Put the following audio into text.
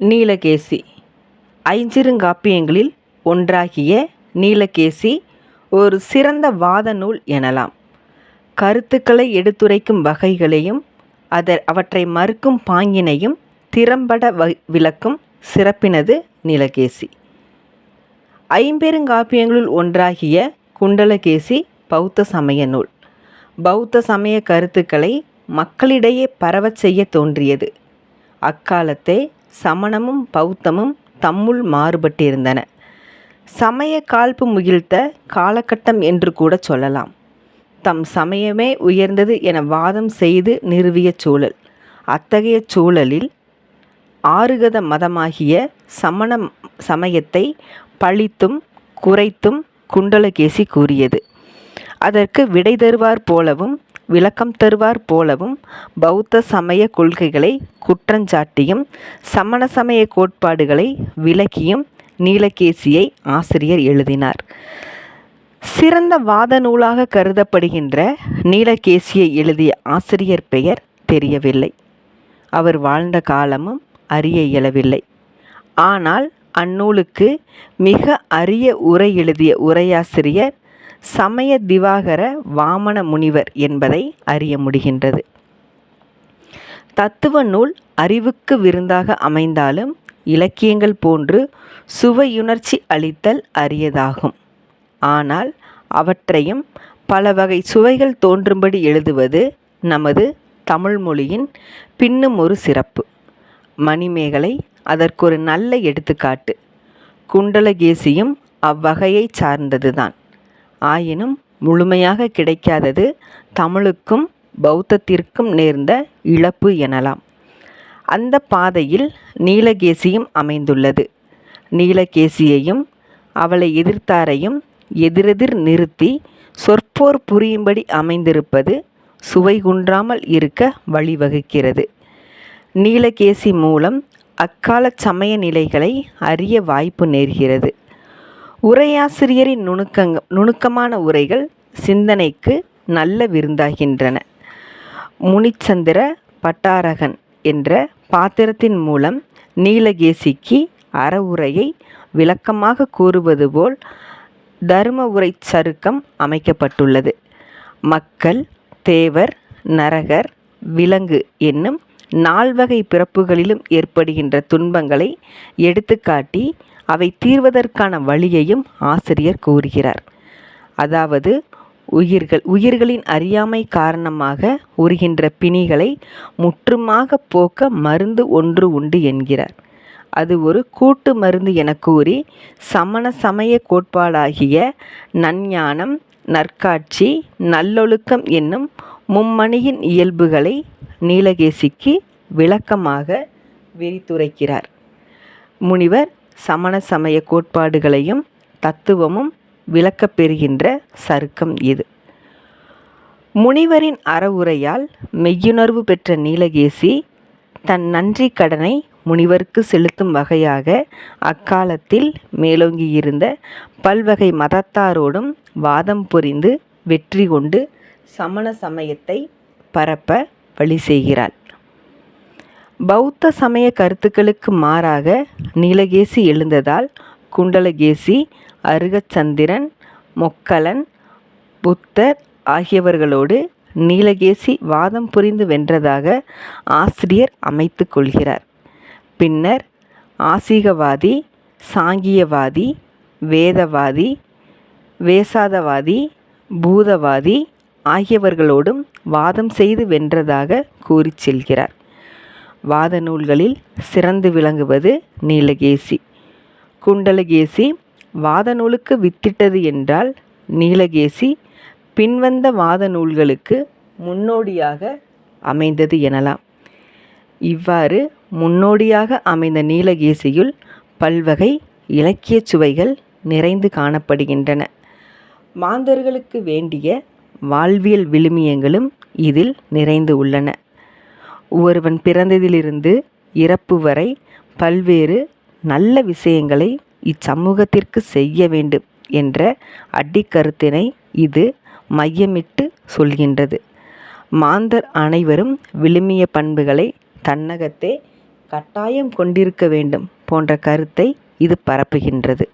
நீலகேசி ஐஞ்சிறுகாப்பியங்களில் ஒன்றாகிய நீலகேசி ஒரு சிறந்த வாத நூல் எனலாம். கருத்துக்களை எடுத்துரைக்கும் வகைகளையும் அவற்றை மறுக்கும் பாங்கினையும் திறம்பட விளக்கும் சிறப்பினது நீலகேசி. ஐம்பெருங்காப்பியங்களுள் ஒன்றாகிய குண்டலகேசி பௌத்த சமய நூல். பௌத்த சமய கருத்துக்களை மக்களிடையே பரவச் செய்ய தோன்றியது. அக்காலத்தே சமணமும் பௌத்தமும் தம்முள் மாறுபட்டிருந்தன. சமய காழ்ப்பு முகிழ்த்த காலகட்டம் என்று கூட சொல்லலாம். தம் சமயமே உயர்ந்தது என வாதம் செய்து நிறுவிய சூழல். அத்தகைய சூழலில் ஆறுகத மதமாகிய சமண சமயத்தை பழித்தும் குறைத்தும் குண்டலகேசி கூறியது. அதற்கு விடை தருவார் போலவும் விளக்கம் தருவார் போலவும் பௌத்த சமய கொள்கைகளை குற்றஞ்சாட்டியும் சமண சமய கோட்பாடுகளை விளக்கியும் நீலகேசியை ஆசிரியர் எழுதினார். சிறந்த வாத நூலாக கருதப்படுகின்ற நீலகேசியை எழுதிய ஆசிரியர் பெயர் தெரியவில்லை. அவர் வாழ்ந்த காலமும் அறிய இயலவில்லை. ஆனால் அந்நூலுக்கு மிக அரிய உரை எழுதிய உரையாசிரியர் சமய திவாகர வாமன முனிவர் என்பதை அறிய முடிகின்றது. தத்துவ நூல் அறிவுக்கு விருந்தாக அமைந்தாலும் இலக்கியங்கள் போன்று சுவையுணர்ச்சி அளித்தல் அரியதாகும். ஆனால் அவற்றையும் பல வகை சுவைகள் தோன்றும்படி எழுதுவது நமது தமிழ் மொழியின் பின்னும் ஒரு சிறப்பு. மணிமேகலை அதற்கொரு நல்ல எடுத்துக்காட்டு. குண்டலகேசியும் அவ்வகையை சார்ந்ததுதான். ஆயினும் முழுமையாக கிடைக்காதது தமிழுக்கும் பௌத்தத்திற்கும் நேர்ந்த இழப்பு எனலாம். அந்த பாதையில் நீலகேசியும் அமைந்துள்ளது. நீலகேசியையும் அவளை எதிர்த்தாரையும் எதிரெதிர் நிறுத்தி சொற்போர் புரியும்படி அமைந்திருப்பது சுவை குன்றாமல் இருக்க வழிவகுக்கிறது. நீலகேசி மூலம் அக்கால சமய நிலைகளை அறிய வாய்ப்பு நேர்கிறது. உரையாசிரியரின் நுணுக்கமான உரைகள் சிந்தனைக்கு நல்ல விருந்தாகின்றன. முனிச்சந்திர பட்டாரகன் என்ற பாத்திரத்தின் மூலம் நீலகேசிக்கு அறவுரையை விளக்கமாக கூறுவது போல் தரும உரை சருக்கம் அமைக்கப்பட்டுள்ளது. மக்கள், தேவர், நரகர், விலங்கு என்னும் 4 வகை பிறப்புகளிலும் ஏற்படுகின்ற துன்பங்களை எடுத்துக்காட்டி அவை தீர்வதற்கான வழியையும் ஆசிரியர் கூறுகிறார். அதாவது உயிர்களின் அறியாமை காரணமாக உறுகின்ற பிணிகளை முற்றுமாக போக்க மருந்து ஒன்று உண்டு என்கிறார். அது ஒரு கூட்டு மருந்து என கூறி சமண சமய கோட்பாடாகிய நன்ஞானம், நற்காட்சி, நல்லொழுக்கம் என்னும் மும்மணியின் இயல்புகளை நீலகேசிக்கு விளக்கமாக விரித்துரைக்கிறார். முனிவர் சமண சமய கோட்பாடுகளையும் தத்துவமும் விளக்கப் பெறுகின்ற சருக்கம் இது. முனிவரின் அறவுரையால் மெய்யுணர்வு பெற்ற நீலகேசி தன் நன்றி கடனை முனிவருக்கு செலுத்தும் வகையாக அக்காலத்தில் மேலோங்கியிருந்த பல்வகை மதத்தாரோடும் வாதம் புரிந்து வெற்றி கொண்டு சமண சமயத்தை பரப்ப வழி செய்கிறாள். பௌத்த சமய கருத்துக்களுக்கு மாறாக நீலகேசி எழுந்ததால் குண்டலகேசி அருகச்சந்திரன், மொக்கலன், புத்தர் ஆகியவர்களோடு நீலகேசி வாதம் புரிந்து வென்றதாக ஆசிரியர் அமைத்து கொள்கிறார். பின்னர் ஆசீகவாதி, சாங்கியவாதி, வேதவாதி, வேசாதவாதி, பூதவாதி ஆகியவர்களோடும் வாதம் செய்து வென்றதாக கூறி செல்கிறார். வாத நூல்களில் சிறந்து விளங்குவது நீலகேசி. குண்டலகேசி வாத நூலுக்கு வித்திட்டது என்றால் நீலகேசி பின்வந்த வாத நூல்களுக்கு முன்னோடியாக அமைந்தது எனலாம். இவ்வாறு முன்னோடியாக அமைந்த நீலகேசியுள் பல்வகை இலக்கிய சுவைகள் நிறைந்து காணப்படுகின்றன. மாந்தர்களுக்கு வேண்டிய வாழ்வியல் விழுமியங்களும் இதில் நிறைந்து உள்ளன. ஒருவன் பிறந்ததிலிருந்து இறப்பு வரை பல்வேறு நல்ல விஷயங்களை இச்சமூகத்திற்கு செய்ய வேண்டும் என்ற அடிக்கருத்தினை இது மையமிட்டு சொல்கின்றது. மாந்தர் அனைவரும் விழுமிய பண்புகளை தன்னகத்தே கட்டாயம் கொண்டிருக்க வேண்டும் போன்ற கருத்தை இது பரப்புகின்றது.